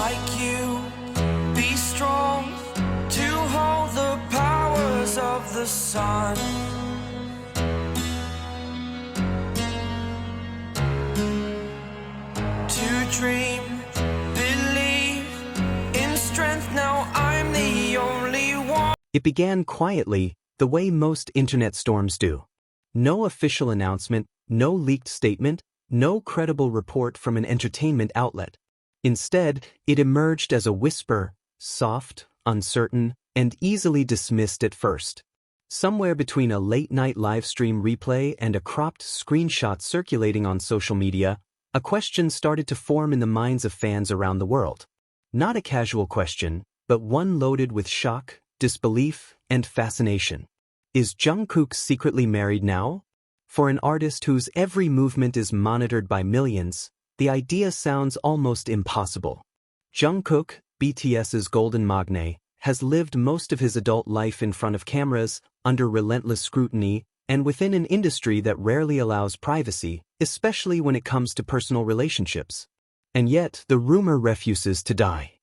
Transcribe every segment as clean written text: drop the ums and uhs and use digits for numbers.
like you. Be strong to hold the powers of the sun. To dream, believe in strength. Now I'm the only one. It began quietly, the way most internet storms do. No official announcement, no leaked statement, no credible report from an entertainment outlet. Instead, it emerged as a whisper, soft, uncertain, and easily dismissed at first. Somewhere between a late-night livestream replay and a cropped screenshot circulating on social media, a question started to form in the minds of fans around the world. Not a casual question, but one loaded with shock, disbelief, and fascination. Is Jungkook secretly married now? For an artist whose every movement is monitored by millions, the idea sounds almost impossible. Jungkook, BTS's golden magne, has lived most of his adult life in front of cameras, under relentless scrutiny, and within an industry that rarely allows privacy, especially when it comes to personal relationships. And yet, the rumor refuses to die.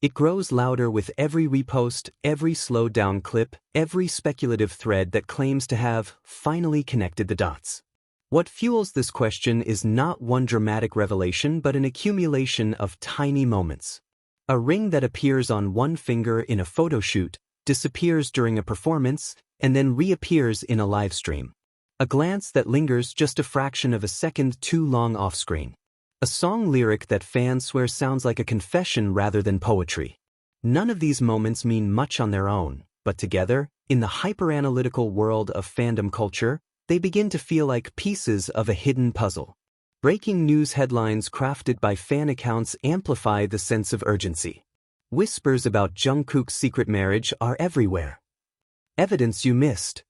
It grows louder with every repost, every slowed-down clip, every speculative thread that claims to have finally connected the dots. What fuels this question is not one dramatic revelation but an accumulation of tiny moments. A ring that appears on one finger in a photo shoot, disappears during a performance, and then reappears in a live stream. A glance that lingers just a fraction of a second too long off-screen. A song lyric that fans swear sounds like a confession rather than poetry. None of these moments mean much on their own, but together, in the hyper-analytical world of fandom culture, they begin to feel like pieces of a hidden puzzle. Breaking news headlines crafted by fan accounts amplify the sense of urgency. Whispers about Jungkook's secret marriage are everywhere. Evidence you missed.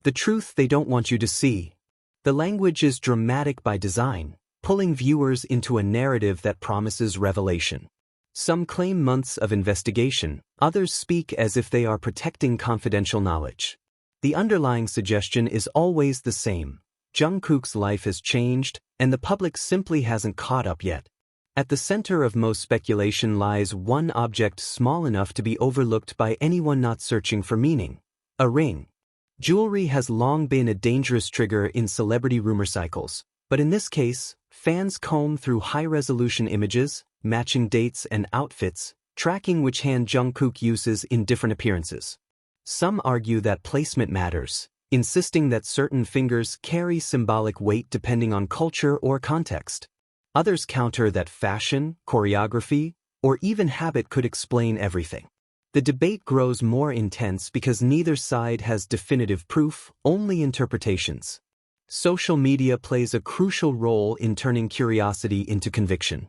The truth they don't want you to see. The language is dramatic by design, pulling viewers into a narrative that promises revelation. Some claim months of investigation, others speak as if they are protecting confidential knowledge. The underlying suggestion is always the same. Jungkook's life has changed, and the public simply hasn't caught up yet. At the center of most speculation lies one object small enough to be overlooked by anyone not searching for meaning: a ring. Jewelry has long been a dangerous trigger in celebrity rumor cycles, but in this case, fans comb through high-resolution images, matching dates and outfits, tracking which hand Jungkook uses in different appearances. Some argue that placement matters, insisting that certain fingers carry symbolic weight depending on culture or context. Others counter that fashion, choreography, or even habit could explain everything. The debate grows more intense because neither side has definitive proof, only interpretations. Social media plays a crucial role in turning curiosity into conviction.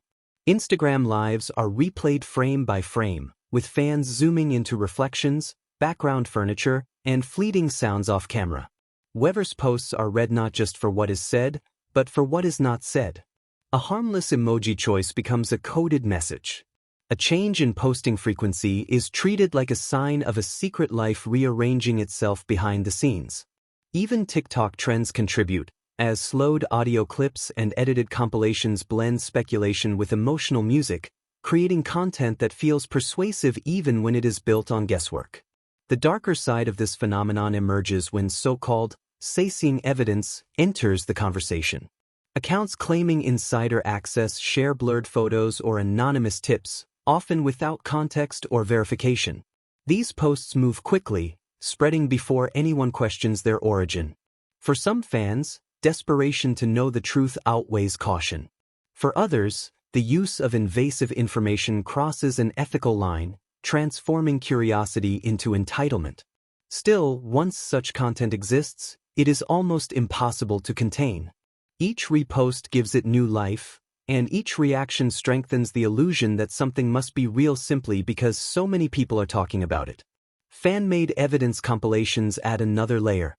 Instagram Lives are replayed frame by frame, with fans zooming into reflections, background furniture, and fleeting sounds off camera. Whoever's posts are read not just for what is said, but for what is not said. A harmless emoji choice becomes a coded message. A change in posting frequency is treated like a sign of a secret life rearranging itself behind the scenes. Even TikTok trends contribute, as slowed audio clips and edited compilations blend speculation with emotional music, creating content that feels persuasive even when it is built on guesswork. The darker side of this phenomenon emerges when so-called say-seeing evidence enters the conversation. Accounts claiming insider access share blurred photos or anonymous tips, often without context or verification. These posts move quickly, spreading before anyone questions their origin. For some fans, desperation to know the truth outweighs caution. For others, the use of invasive information crosses an ethical line, transforming curiosity into entitlement. Still, once such content exists, it is almost impossible to contain. Each repost gives it new life, and each reaction strengthens the illusion that something must be real simply because so many people are talking about it. Fan-made evidence compilations add another layer.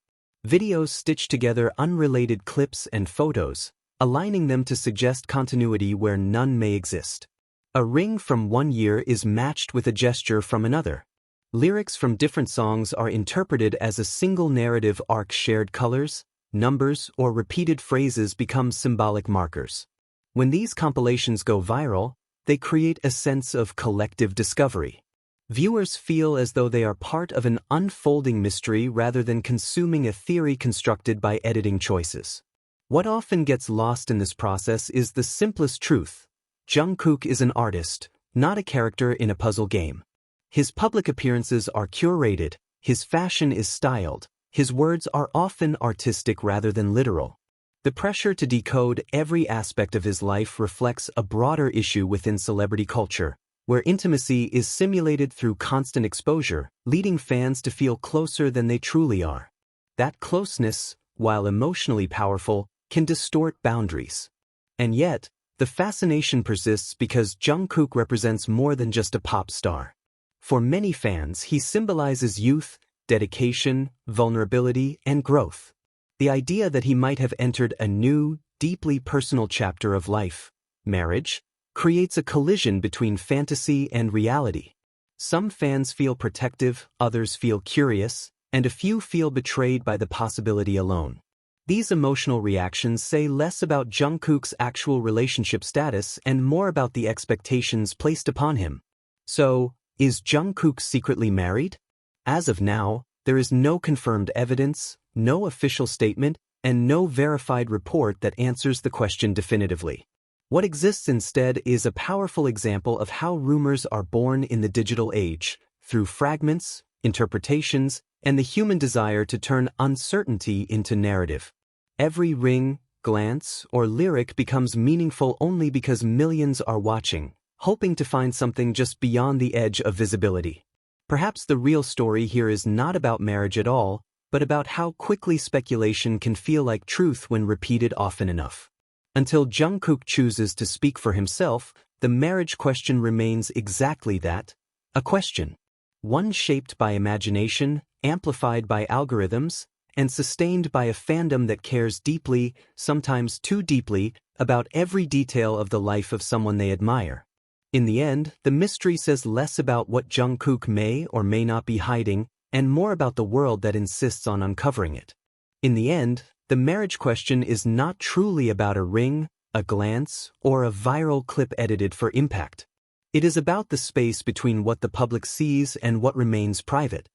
Videos stitch together unrelated clips and photos, aligning them to suggest continuity where none may exist. A ring from one year is matched with a gesture from another. Lyrics from different songs are interpreted as a single narrative arc. Shared colors, numbers, or repeated phrases become symbolic markers. When these compilations go viral, they create a sense of collective discovery. Viewers feel as though they are part of an unfolding mystery rather than consuming a theory constructed by editing choices. What often gets lost in this process is the simplest truth. Jungkook is an artist, not a character in a puzzle game. His public appearances are curated, his fashion is styled, his words are often artistic rather than literal. The pressure to decode every aspect of his life reflects a broader issue within celebrity culture, where intimacy is simulated through constant exposure, leading fans to feel closer than they truly are. That closeness, while emotionally powerful, can distort boundaries. And yet, the fascination persists because Jungkook represents more than just a pop star. For many fans, he symbolizes youth, dedication, vulnerability, and growth. The idea that he might have entered a new, deeply personal chapter of life, marriage, creates a collision between fantasy and reality. Some fans feel protective, others feel curious, and a few feel betrayed by the possibility alone. These emotional reactions say less about Jungkook's actual relationship status and more about the expectations placed upon him. So, is Jungkook secretly married? As of now, there is no confirmed evidence, no official statement, and no verified report that answers the question definitively. What exists instead is a powerful example of how rumors are born in the digital age, through fragments, interpretations, and the human desire to turn uncertainty into narrative. Every ring, glance, or lyric becomes meaningful only because millions are watching, hoping to find something just beyond the edge of visibility. Perhaps the real story here is not about marriage at all, but about how quickly speculation can feel like truth when repeated often enough. Until Jungkook chooses to speak for himself, the marriage question remains exactly that, a question. One shaped by imagination, amplified by algorithms, and sustained by a fandom that cares deeply, sometimes too deeply, about every detail of the life of someone they admire. In the end, the mystery says less about what Jungkook may or may not be hiding, and more about the world that insists on uncovering it. In the end, the marriage question is not truly about a ring, a glance, or a viral clip edited for impact. It is about the space between what the public sees and what remains private.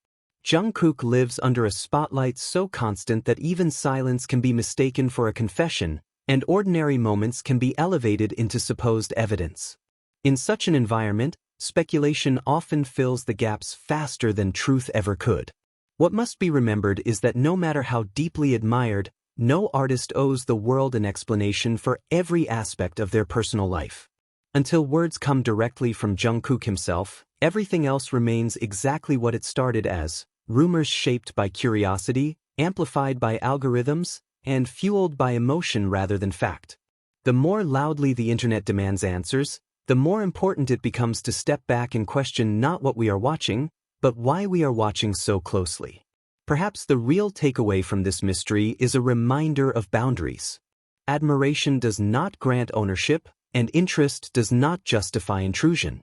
Jungkook lives under a spotlight so constant that even silence can be mistaken for a confession, and ordinary moments can be elevated into supposed evidence. In such an environment, speculation often fills the gaps faster than truth ever could. What must be remembered is that no matter how deeply admired, no artist owes the world an explanation for every aspect of their personal life. Until words come directly from Jungkook himself, everything else remains exactly what it started as, rumors shaped by curiosity, amplified by algorithms, and fueled by emotion rather than fact. The more loudly the internet demands answers, the more important it becomes to step back and question not what we are watching, but why we are watching so closely. Perhaps the real takeaway from this mystery is a reminder of boundaries. Admiration does not grant ownership, and interest does not justify intrusion.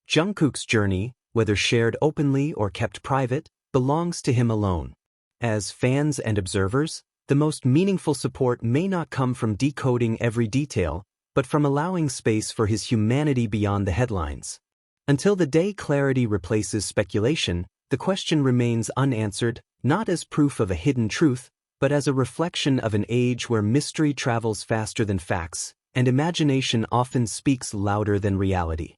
Jungkook's journey, whether shared openly or kept private, belongs to him alone. As fans and observers, the most meaningful support may not come from decoding every detail, but from allowing space for his humanity beyond the headlines. Until the day clarity replaces speculation, the question remains unanswered, not as proof of a hidden truth, but as a reflection of an age where mystery travels faster than facts, and imagination often speaks louder than reality.